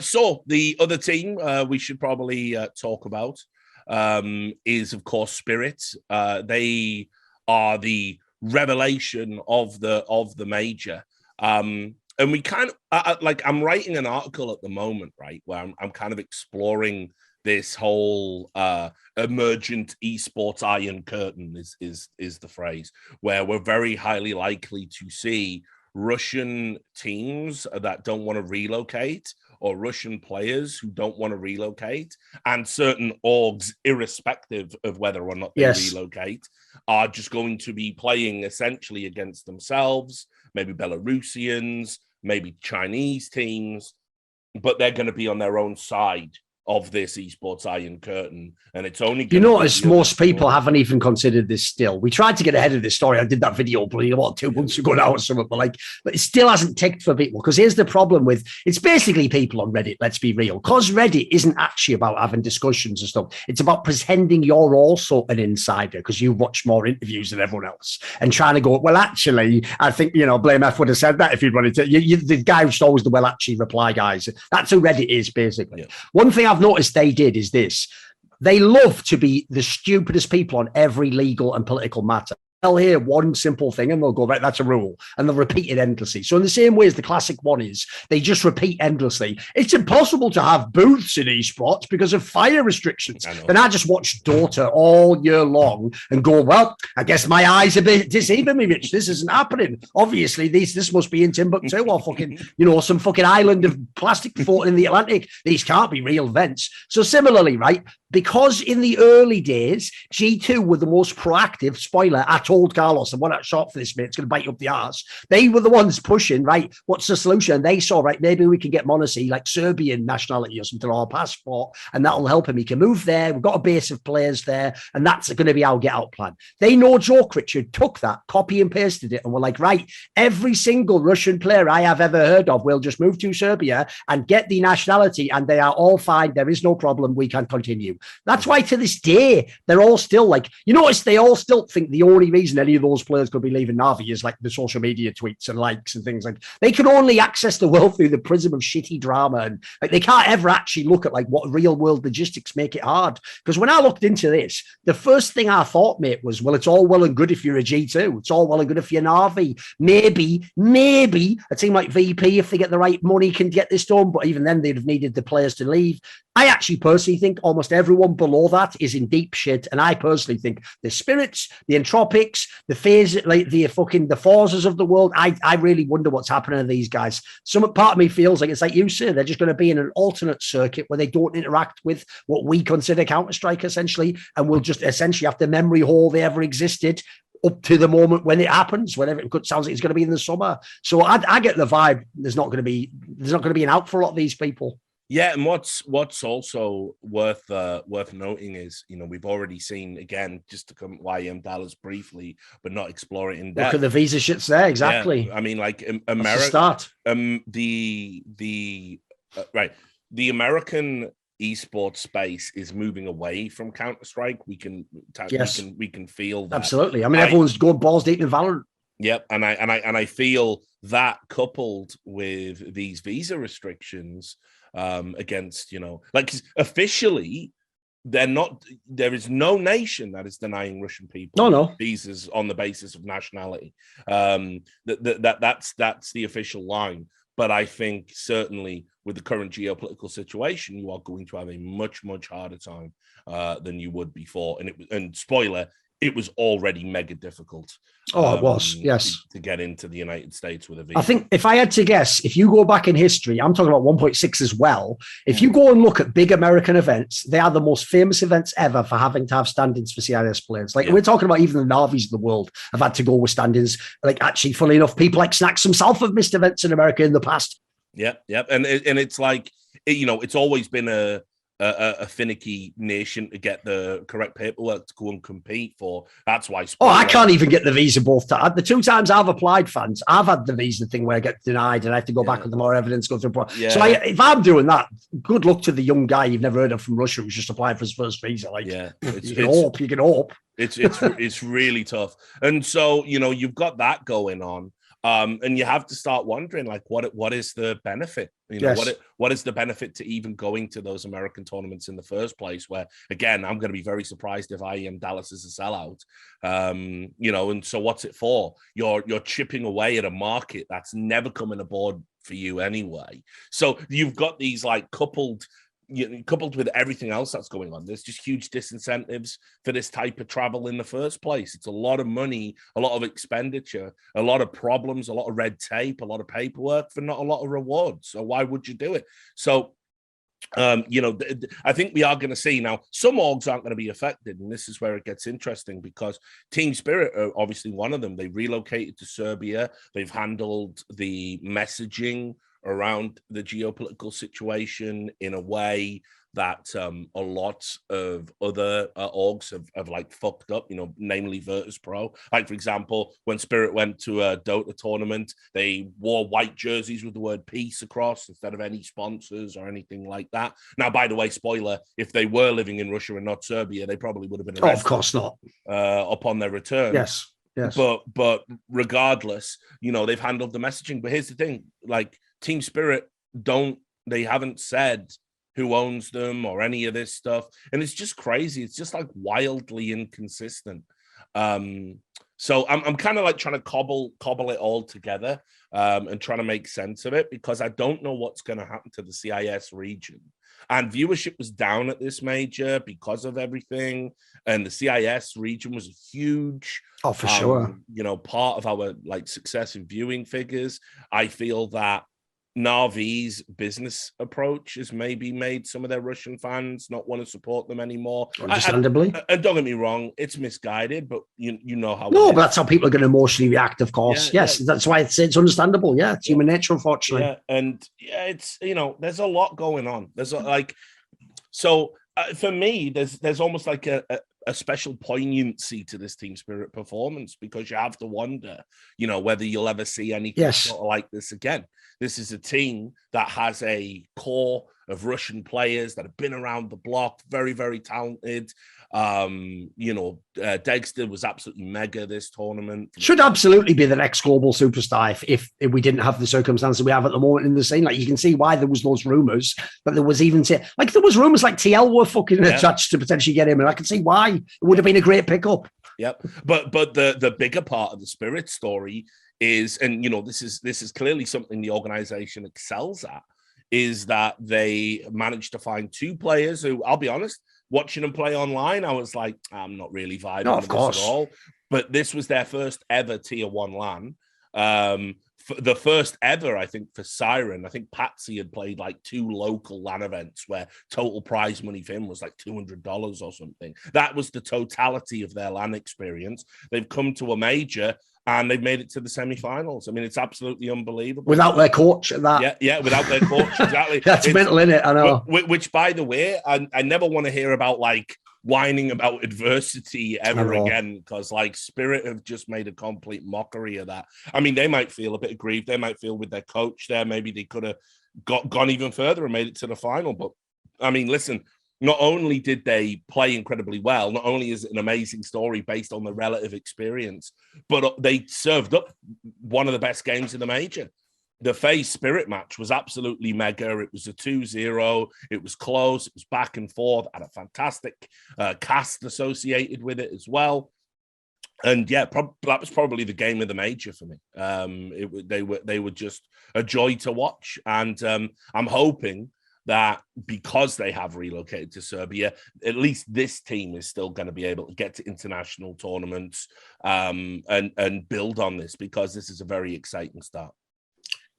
So the other team we should probably talk about is, of course, Spirit. They are the revelation of the major. And we kind of like, I'm writing an article at the moment, right, where I'm kind of exploring this whole emergent esports iron curtain is the phrase, where we're very highly likely to see Russian teams that don't want to relocate, or Russian players who don't want to relocate, and certain orgs, irrespective of whether or not they relocate, are just going to be playing essentially against themselves, maybe Belarusians, maybe Chinese teams, but they're going to be on their own side of this esports iron curtain, and it's only you notice most people haven't even considered this still. We tried to get ahead of this story. I did that video bloody 2 months ago now or something, but it still hasn't ticked for people, because here's the problem with it's basically people on Reddit, let's be real, because Reddit isn't actually about having discussions and stuff. It's about pretending you're also an insider because you watch more interviews than everyone else, and trying to go, well, actually, I think, Blame F would have said that if you'd wanted to. The guy who's always the actually reply guys. That's who Reddit is, basically. Yeah. One thing I've noticed they did is this. They love to be the stupidest people on every legal and political matter. They'll hear one simple thing and they'll go, right, that's a rule. And they'll repeat it endlessly. So in the same way as the classic one is, they just repeat endlessly. It's impossible to have booths in esports because of fire restrictions. Then I just watch Dota all year long and go, well, I guess my eyes are a bit deceiving me, Rich. This isn't happening. Obviously, this must be in Timbuktu or fucking, some fucking island of plastic floating in the Atlantic. These can't be real vents. So similarly, right, because in the early days, G2 were the most proactive, spoiler, I told Carlos, and one that shot for this, mate, it's going to bite you up the arse. They were the ones pushing, right, what's the solution? And they saw, right, maybe we can get Monacy, like Serbian nationality or something, or a passport, and that'll help him. He can move there. We've got a base of players there, and that's going to be our get-out plan. They know Joe Richard took that, copy and pasted it, and were like, right, every single Russian player I have ever heard of will just move to Serbia and get the nationality, and they are all fine. There is no problem. We can continue. That's why to this day, they're all still like, you notice they all still think the only reason any of those players could be leaving Navi is like the social media tweets and likes and things like they can only access the world through the prism of shitty drama. And like they can't ever actually look at like what real world logistics make it hard. Because when I looked into this, the first thing I thought, mate, was, well, it's all well and good if you're a G2. It's all well and good if you're Navi. Maybe a team like VP, if they get the right money, can get this done. But even then, they'd have needed the players to leave. I actually personally think almost everyone below that is in deep shit. And I personally think the Spirits, the Entropics, the phase, like the Forzas of the world, I really wonder what's happening to these guys. Some part of me feels like it's like you said, they're just going to be in an alternate circuit where they don't interact with what we consider Counter-Strike, essentially, and we'll just essentially have the memory hole they ever existed up to the moment when it happens, whenever it sounds like it's going to be in the summer. So I get the vibe there's not going to be an out for a lot of these people. Yeah, and what's also worth noting is, we've already seen, again, just to come YM Dallas briefly, but not explore it in depth. Look at the visa shits there, exactly. Yeah, I mean, like America, start. The American esports space is moving away from Counter-Strike. We can feel that. Absolutely. I mean, everyone's going balls deep in Valorant. Yep, and I feel that coupled with these visa restrictions against, like officially there is no nation that is denying Russian people visas on the basis of nationality. That's the official line. But I think certainly with the current geopolitical situation, you are going to have a much, much harder time than you would before. And spoiler, it was already mega difficult. It was, yes. To get into the United States with a visa. I think if I had to guess, if you go back in history, I'm talking about 1.6 as well. If you go and look at big American events, they are the most famous events ever for having to have stand-ins for CIS players. Like we're talking about even the Navis of the world have had to go with stand-ins. Like actually, funnily enough, people like Snacks himself have missed events in America in the past. Yep. And it's like, it's always been a finicky nation to get the correct paperwork to go and compete for. That's why. I can't even get the visa both times. The 2 times I've applied, fans, I've had the visa thing where I get denied and I have to go back with more evidence, go through. Yeah. So if I'm doing that, good luck to the young guy you've never heard of from Russia who's just applied for his first visa. Like, you can hope. It's really tough. And so, you've got that going on. And you have to start wondering, like, what is the benefit? You know, what is the benefit to even going to those American tournaments in the first place? Where, again, I'm going to be very surprised if Dallas is a sellout. You know, and so what's it for? You're chipping away at a market that's never coming aboard for you anyway. So you've got these like coupled with everything else that's going on, there's just huge disincentives for this type of travel in the first place. It's a lot of money, a lot of expenditure, a lot of problems, a lot of red tape, a lot of paperwork for not a lot of rewards. So why would you do it? So, you know, I think we are going to see now some orgs aren't going to be affected. And this is where it gets interesting, because Team Spirit are obviously one of them. They relocated to Serbia. They've handled the messaging around the geopolitical situation in a way that a lot of other orgs have like fucked up, you know, namely Virtus.pro. Like, for example, when Spirit went to a Dota tournament, they wore white jerseys with the word peace across instead of any sponsors or anything like that. Now, by the way, spoiler, if they were living in Russia and not Serbia, they probably would have been arrested. Oh, of course not. Upon their return. Yes. But regardless, you know, they've handled the messaging. But here's the thing, like, Team Spirit they haven't said who owns them or any of this stuff. And it's just crazy. It's just like wildly inconsistent. So I'm kind of like trying to cobble it all together and trying to make sense of it, because I don't know what's going to happen to the CIS region. And viewership was down at this major because of everything. And the CIS region was a huge, for sure, you know, part of our like success in viewing figures. I feel that Na'Vi's business approach has maybe made some of their Russian fans not want to support them anymore. Understandably. And don't get me wrong, it's misguided, but you know how. No, but that's how people are going to emotionally react, of course. Yeah, yes, that's why it's understandable. Yeah, it's human nature, unfortunately. Yeah, and it's, you know, there's a lot going on. There's like, so for me, there's almost like a special poignancy to this Team Spirit performance, because you have to wonder, you know, whether you'll ever see anything sort of like this again. This is a team that has a core of Russian players that have been around the block, very, very talented. You know, Dexter was absolutely mega this tournament. Should absolutely be the next global superstar if we didn't have the circumstances we have at the moment in the scene. Like, you can see why there was those rumors, but there was even like there was rumors like TL were fucking attached to potentially get him, and I can see why it would have been a great pickup. Yep, but the bigger part of the Spirit story is, and you know, this is clearly something the organization excels at, is that they managed to find two players who, I'll be honest, watching them play online, I was like, I'm not really vibing with this at all. But this was their first ever tier 1 LAN. The first ever, I think, for Siren. I think Pacy had played like 2 local LAN events where total prize money for him was like $200 or something. That was the totality of their LAN experience. They've come to a major and they've made it to the semifinals. I mean, it's absolutely unbelievable. Without their coach at that. Yeah, without their coach, exactly. That's mental, innit? I know. Which, by the way, I never want to hear about, like, whining about adversity ever again, because, like, Spirit have just made a complete mockery of that. I mean, they might feel a bit aggrieved. They might feel with their coach there, maybe they could have gone even further and made it to the final. But, I mean, listen, not only did they play incredibly well, not only is it an amazing story based on the relative experience, but they served up one of the best games in the major. The FaZe Spirit match was absolutely mega. It was a 2-0. It was close. It was back and forth. Had a fantastic cast associated with it as well. And yeah, that was probably the game of the major for me. They were just a joy to watch. And I'm hoping that because they have relocated to Serbia, at least this team is still going to be able to get to international tournaments and build on this, because this is a very exciting start.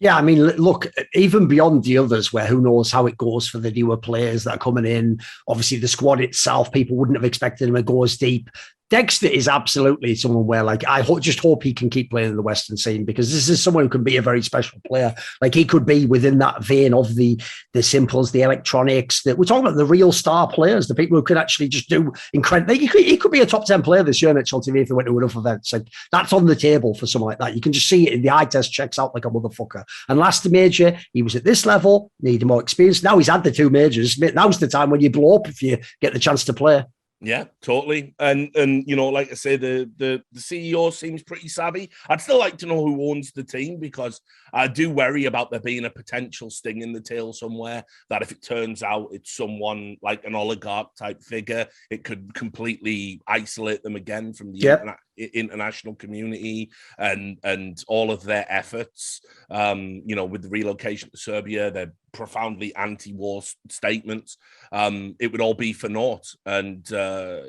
Yeah, I mean, look, even beyond the others, where who knows how it goes for the newer players that are coming in. Obviously, the squad itself, people wouldn't have expected him to go as deep. Dexter is absolutely someone where, like, I just hope he can keep playing in the Western scene, because this is someone who can be a very special player. Like, he could be within that vein of the Simples, the Electronics. That we're talking about the real star players, the people who could actually just do incredible. He could be a top 10 player this year in HLTV if they went to enough events. Like, that's on the table for someone like that. You can just see it in the eye test, checks out like a motherfucker. And last major, he was at this level, needed more experience. Now he's had the 2 majors. Now's the time when you blow up if you get the chance to play. Yeah, totally. And you know, like I say, the CEO seems pretty savvy. I'd still like to know who owns the team, because I do worry about there being a potential sting in the tail somewhere, that if it turns out it's someone like an oligarch type figure, it could completely isolate them again from the international community and all of their efforts. You know, with the relocation to Serbia, their profoundly anti-war statements, it would all be for naught. And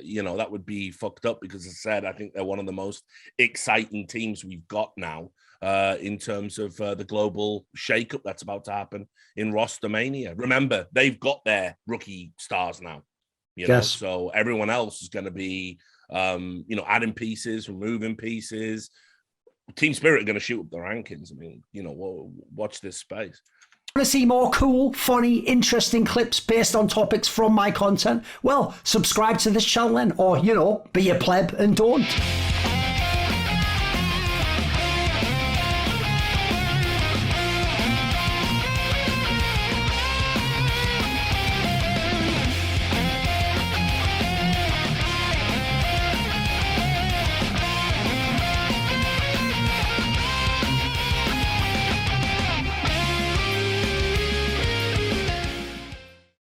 you know, that would be fucked up, because as I said, I think they're one of the most exciting teams we've got now in terms of the global shakeup that's about to happen in Rostermania. Remember, they've got their rookie stars now, you know, so everyone else is going to be you know, adding pieces, removing pieces. Team Spirit are going to shoot up the rankings. I mean, you know, watch this space. Want to see more cool, funny, interesting clips based on topics from my content? Well, subscribe to this channel then, or, you know, be a pleb and don't.